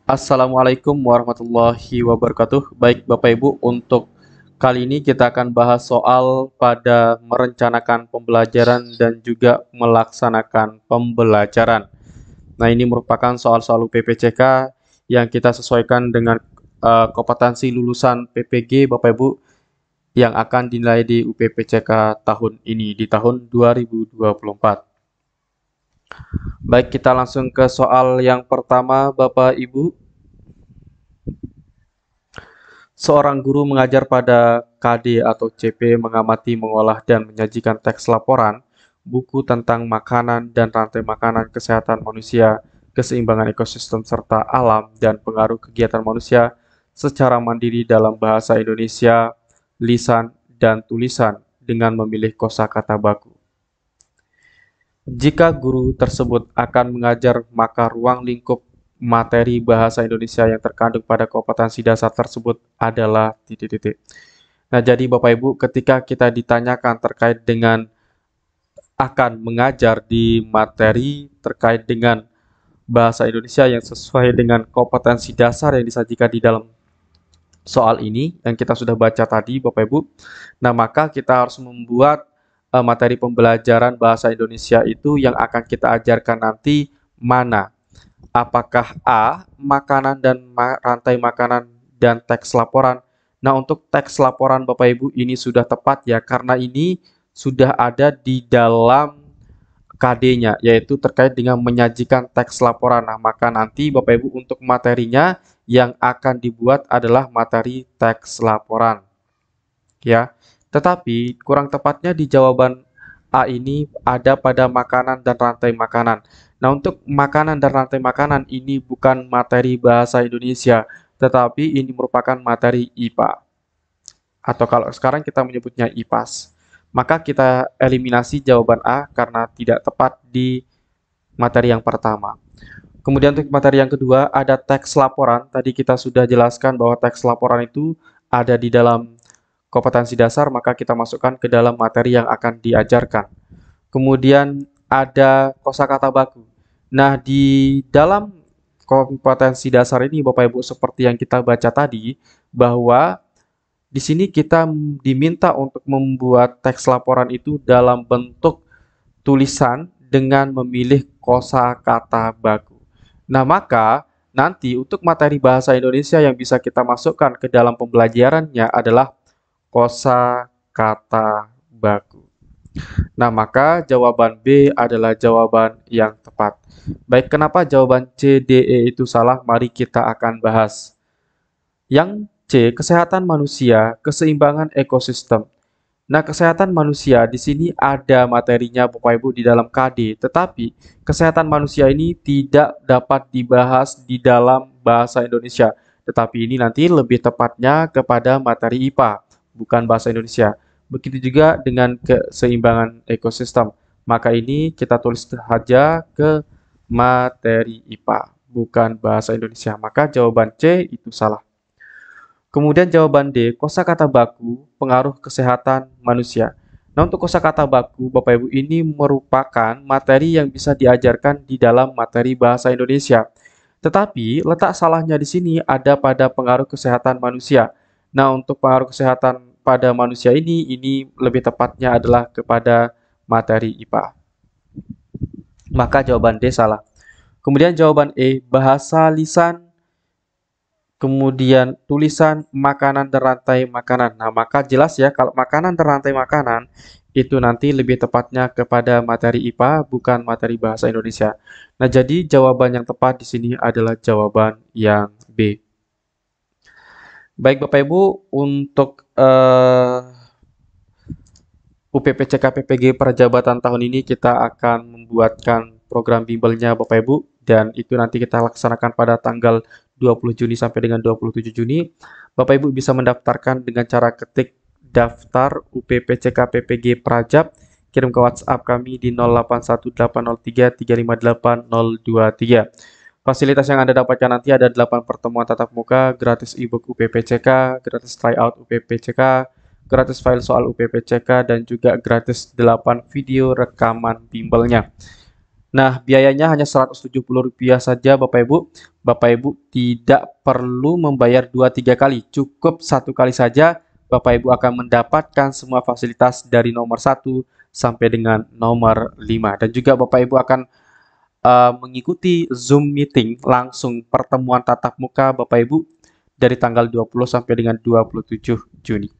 Assalamualaikum warahmatullahi wabarakatuh. Baik Bapak Ibu, untuk kali ini kita akan bahas soal pada merencanakan pembelajaran dan juga melaksanakan pembelajaran. Nah, ini merupakan soal-soal UPPCK yang kita sesuaikan dengan kompetensi lulusan PPG Bapak Ibu yang akan dinilai di UPPCK tahun ini di tahun 2024. Baik, kita langsung ke soal yang pertama Bapak Ibu. Seorang guru mengajar pada KD atau CP mengamati, mengolah, dan menyajikan teks laporan, buku tentang makanan dan rantai makanan, kesehatan manusia, keseimbangan ekosistem, serta alam dan pengaruh kegiatan manusia secara mandiri dalam bahasa Indonesia, lisan, dan tulisan dengan memilih kosakata baku. Jika guru tersebut akan mengajar, maka ruang lingkup materi bahasa Indonesia yang terkandung pada kompetensi dasar tersebut adalah titik-titik. Nah, jadi Bapak Ibu, ketika kita ditanyakan terkait dengan akan mengajar di materi terkait dengan bahasa Indonesia yang sesuai dengan kompetensi dasar yang disajikan di dalam soal ini yang kita sudah baca tadi Bapak Ibu, nah maka kita harus membuat materi pembelajaran bahasa Indonesia itu yang akan kita ajarkan nanti mana? Apakah A, makanan dan rantai makanan dan teks laporan? Nah, untuk teks laporan Bapak Ibu ini sudah tepat ya, karena ini sudah ada di dalam KD-nya, yaitu terkait dengan menyajikan teks laporan. Nah, maka nanti Bapak Ibu untuk materinya yang akan dibuat adalah materi teks laporan. Ya, tetapi kurang tepatnya di jawaban A ini ada pada makanan dan rantai makanan. Nah, untuk makanan dan rantai makanan ini bukan materi bahasa Indonesia, tetapi ini merupakan materi IPA. Atau kalau sekarang kita menyebutnya IPAS. Maka kita eliminasi jawaban A karena tidak tepat di materi yang pertama. Kemudian untuk materi yang kedua ada teks laporan. Tadi kita sudah jelaskan bahwa teks laporan itu ada di dalam kompetensi dasar, maka kita masukkan ke dalam materi yang akan diajarkan. Kemudian ada kosakata baku. Nah, di dalam kompetensi dasar ini Bapak Ibu seperti yang kita baca tadi bahwa di sini kita diminta untuk membuat teks laporan itu dalam bentuk tulisan dengan memilih kosakata baku. Nah, maka nanti untuk materi bahasa Indonesia yang bisa kita masukkan ke dalam pembelajarannya adalah kosakata baku. Nah, maka jawaban B adalah jawaban yang tepat. Baik, kenapa jawaban C, D, E itu salah? Mari kita akan bahas. Yang C, kesehatan manusia, keseimbangan ekosistem. Nah, kesehatan manusia di sini ada materinya Bapak Ibu di dalam KD, tetapi kesehatan manusia ini tidak dapat dibahas di dalam bahasa Indonesia, tetapi ini nanti lebih tepatnya kepada materi IPA, bukan bahasa Indonesia. Begitu juga dengan keseimbangan ekosistem. Maka ini kita tulis saja ke materi IPA, bukan bahasa Indonesia. Maka jawaban C itu salah. Kemudian jawaban D, kosakata baku, pengaruh kesehatan manusia. Nah, untuk kosakata baku, Bapak Ibu, ini merupakan materi yang bisa diajarkan di dalam materi bahasa Indonesia. Tetapi, letak salahnya di sini ada pada pengaruh kesehatan manusia. Nah, untuk pengaruh kesehatan pada manusia ini lebih tepatnya adalah kepada materi IPA. Maka jawaban D salah. Kemudian jawaban E, bahasa lisan, kemudian tulisan, makanan dan rantai makanan. Nah, maka jelas ya kalau makanan dan rantai makanan itu nanti lebih tepatnya kepada materi IPA bukan materi bahasa Indonesia. Nah, jadi jawaban yang tepat di sini adalah jawaban yang B. Baik Bapak Ibu, untuk UPPCK PPG Perjabatan tahun ini kita akan membuatkan program bimbelnya Bapak Ibu, dan itu nanti kita laksanakan pada tanggal 20 Juni sampai dengan 27 Juni. Bapak Ibu bisa mendaftarkan dengan cara ketik daftar UPPCK PPG Prajab, kirim ke WhatsApp kami di 081803358023. Fasilitas yang Anda dapatkan nanti ada 8 pertemuan tatap muka, gratis ebook UPPCK, gratis tryout UPPCK, gratis file soal UPPCK, dan juga gratis 8 video rekaman bimbelnya. Nah, biayanya hanya Rp170 saja, Bapak Ibu. Bapak Ibu tidak perlu membayar 2-3 kali, cukup satu kali saja. Bapak Ibu akan mendapatkan semua fasilitas dari nomor 1 sampai dengan nomor 5. Dan juga Bapak Ibu akan mengikuti Zoom meeting langsung pertemuan tatap muka Bapak Ibu dari tanggal 20 sampai dengan 27 Juni.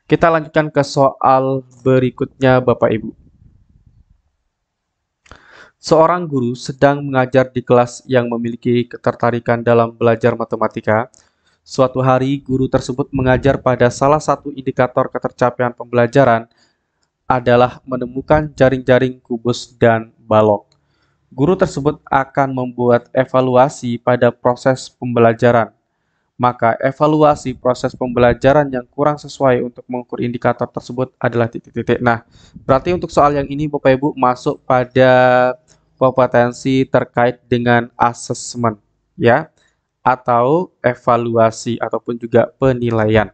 Kita lanjutkan ke soal berikutnya, Bapak Ibu. Seorang guru sedang mengajar di kelas yang memiliki ketertarikan dalam belajar matematika. Suatu hari, guru tersebut mengajar pada salah satu indikator ketercapaian pembelajaran adalah menemukan jaring-jaring kubus dan balok. Guru tersebut akan membuat evaluasi pada proses pembelajaran. Maka evaluasi proses pembelajaran yang kurang sesuai untuk mengukur indikator tersebut adalah titik-titik. Nah, berarti untuk soal yang ini Bapak Ibu masuk pada kompetensi terkait dengan asesmen, ya, atau evaluasi ataupun juga penilaian.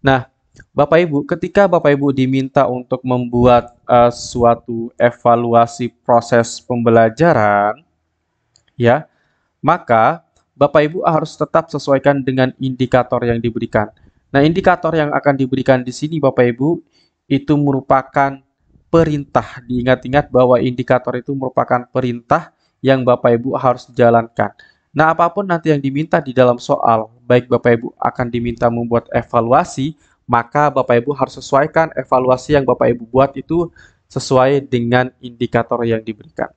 Nah, Bapak Ibu, ketika Bapak Ibu diminta untuk membuat suatu evaluasi proses pembelajaran, ya, maka Bapak Ibu harus tetap sesuaikan dengan indikator yang diberikan. Nah, indikator yang akan diberikan di sini Bapak Ibu itu merupakan perintah. Diingat-ingat bahwa indikator itu merupakan perintah yang Bapak Ibu harus jalankan. Nah, apapun nanti yang diminta di dalam soal, baik Bapak Ibu akan diminta membuat evaluasi, maka Bapak Ibu harus sesuaikan evaluasi yang Bapak Ibu buat itu sesuai dengan indikator yang diberikan.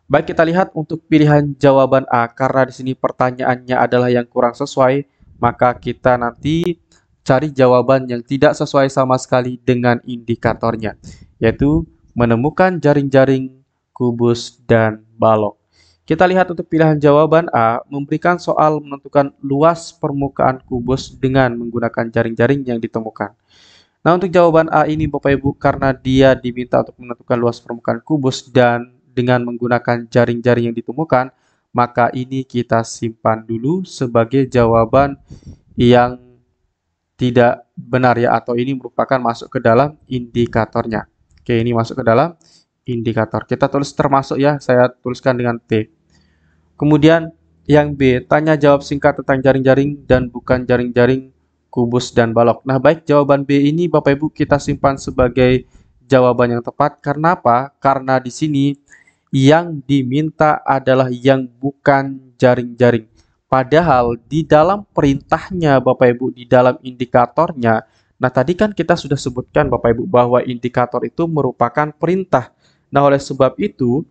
Baik, kita lihat untuk pilihan jawaban A, karena di sini pertanyaannya adalah yang kurang sesuai, maka kita nanti cari jawaban yang tidak sesuai sama sekali dengan indikatornya, yaitu menemukan jaring-jaring, kubus, dan balok. Kita lihat untuk pilihan jawaban A, memberikan soal menentukan luas permukaan kubus dengan menggunakan jaring-jaring yang ditemukan. Nah, untuk jawaban A ini Bapak Ibu, karena dia diminta untuk menentukan luas permukaan kubus dan dengan menggunakan jaring-jaring yang ditemukan, maka ini kita simpan dulu sebagai jawaban yang tidak benar ya, atau ini merupakan masuk ke dalam indikatornya. Oke, ini masuk ke dalam indikator. Kita tulis termasuk ya, saya tuliskan dengan T. Kemudian yang B, tanya jawab singkat tentang jaring-jaring dan bukan jaring-jaring, kubus, dan balok. Nah, baik, jawaban B ini Bapak Ibu kita simpan sebagai jawaban yang tepat. Karena apa? Karena di sini yang diminta adalah yang bukan jaring-jaring. Padahal di dalam perintahnya Bapak Ibu, di dalam indikatornya, nah tadi kan kita sudah sebutkan Bapak Ibu bahwa indikator itu merupakan perintah. Nah, oleh sebab itu,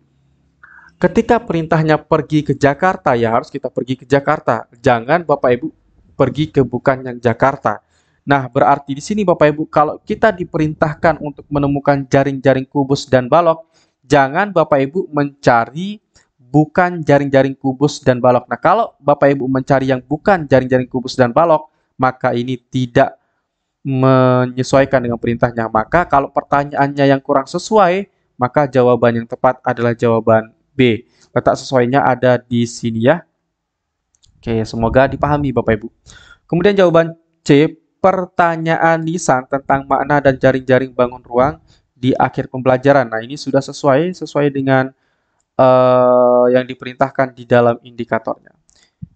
ketika perintahnya pergi ke Jakarta, ya harus kita pergi ke Jakarta. Jangan Bapak Ibu pergi ke bukan yang Jakarta. Nah, berarti di sini Bapak Ibu, kalau kita diperintahkan untuk menemukan jaring-jaring kubus dan balok, jangan Bapak Ibu mencari bukan jaring-jaring kubus dan balok. Nah, kalau Bapak Ibu mencari yang bukan jaring-jaring kubus dan balok, maka ini tidak menyesuaikan dengan perintahnya. Maka kalau pertanyaannya yang kurang sesuai, maka jawaban yang tepat adalah jawaban B. Letak sesuainya ada di sini ya. Oke, semoga dipahami Bapak Ibu. Kemudian jawaban C, pertanyaan lisan tentang makna dan jaring-jaring bangun ruang di akhir pembelajaran. Nah, ini sudah sesuai dengan yang diperintahkan di dalam indikatornya,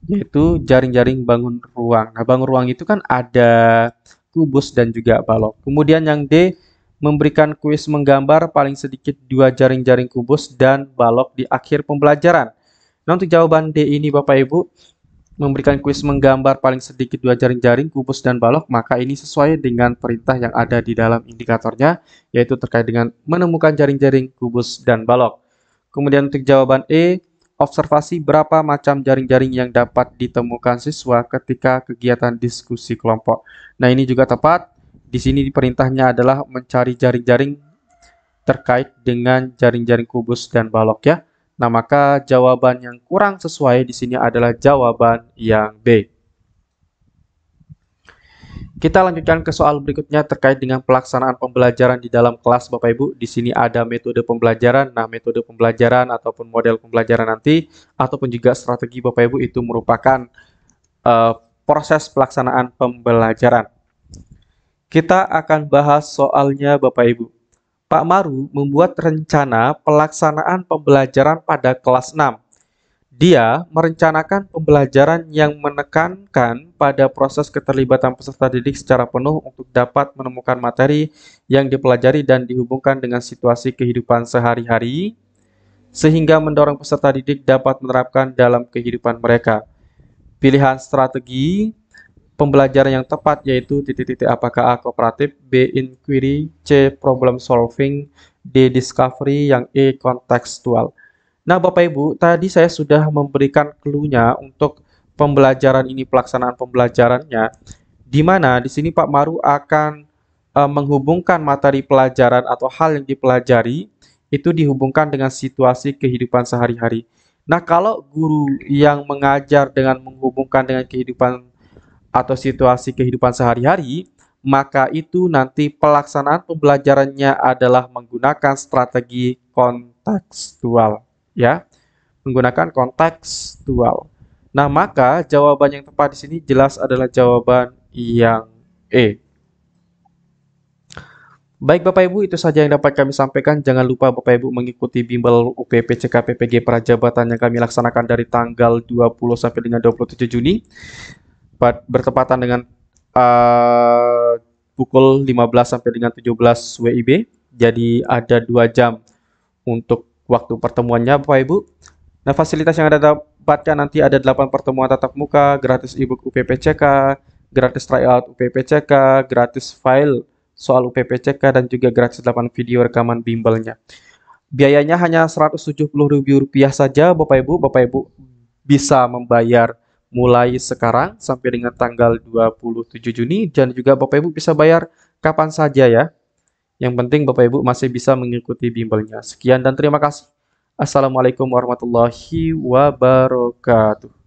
yaitu jaring-jaring bangun ruang. Nah, bangun ruang itu kan ada kubus dan juga balok. Kemudian yang D, memberikan kuis menggambar paling sedikit 2 jaring-jaring kubus dan balok di akhir pembelajaran. Nah, untuk jawaban D ini Bapak Ibu, memberikan kuis menggambar paling sedikit 2 jaring-jaring kubus dan balok, maka ini sesuai dengan perintah yang ada di dalam indikatornya, yaitu terkait dengan menemukan jaring-jaring kubus dan balok. Kemudian untuk jawaban E, observasi berapa macam jaring-jaring yang dapat ditemukan siswa ketika kegiatan diskusi kelompok. Nah, ini juga tepat. Di sini perintahnya adalah mencari jaring-jaring terkait dengan jaring-jaring kubus dan balok ya. Nah, maka jawaban yang kurang sesuai di sini adalah jawaban yang B. Kita lanjutkan ke soal berikutnya terkait dengan pelaksanaan pembelajaran di dalam kelas Bapak Ibu. Di sini ada metode pembelajaran. Nah, metode pembelajaran ataupun model pembelajaran nanti ataupun juga strategi Bapak Ibu itu merupakan proses pelaksanaan pembelajaran. Kita akan bahas soalnya Bapak Ibu. Pak Maru membuat rencana pelaksanaan pembelajaran pada kelas 6. Dia merencanakan pembelajaran yang menekankan pada proses keterlibatan peserta didik secara penuh untuk dapat menemukan materi yang dipelajari dan dihubungkan dengan situasi kehidupan sehari-hari, sehingga mendorong peserta didik dapat menerapkan dalam kehidupan mereka. Pilihan strategi pembelajaran yang tepat yaitu titik-titik apakah A. Kooperatif, B. Inquiry, C. Problem solving, D. Discovery, yang E. Kontekstual. Nah, Bapak Ibu, tadi saya sudah memberikan clue-nya untuk pembelajaran ini, pelaksanaan pembelajarannya, di mana di sini Pak Maru akan menghubungkan materi pelajaran atau hal yang dipelajari itu dihubungkan dengan situasi kehidupan sehari-hari. Nah, kalau guru yang mengajar dengan menghubungkan dengan kehidupan atau situasi kehidupan sehari-hari, maka itu nanti pelaksanaan pembelajarannya adalah menggunakan strategi kontekstual, ya, menggunakan kontekstual. Nah, maka jawaban yang tepat di sini jelas adalah jawaban yang E. Baik Bapak Ibu, itu saja yang dapat kami sampaikan. Jangan lupa Bapak Ibu mengikuti bimbel UPPCK PPG Prajabatan yang kami laksanakan dari tanggal 20 sampai dengan 27 Juni. Bertepatan dengan pukul 15 sampai dengan 17 WIB. Jadi ada 2 jam untuk waktu pertemuannya Bapak Ibu. Nah, fasilitas yang Anda dapatkan nanti ada 8 pertemuan tatap muka, gratis e-book UPPCK, gratis tryout UPPCK, gratis file soal UPPCK, dan juga gratis 8 video rekaman bimbelnya. Biayanya hanya Rp170.000 saja Bapak Ibu. Bapak Ibu bisa membayar mulai sekarang sampai dengan tanggal 27 Juni, dan juga Bapak Ibu bisa bayar kapan saja ya. Yang penting Bapak Ibu masih bisa mengikuti bimbelnya. Sekian dan terima kasih. Assalamualaikum warahmatullahi wabarakatuh.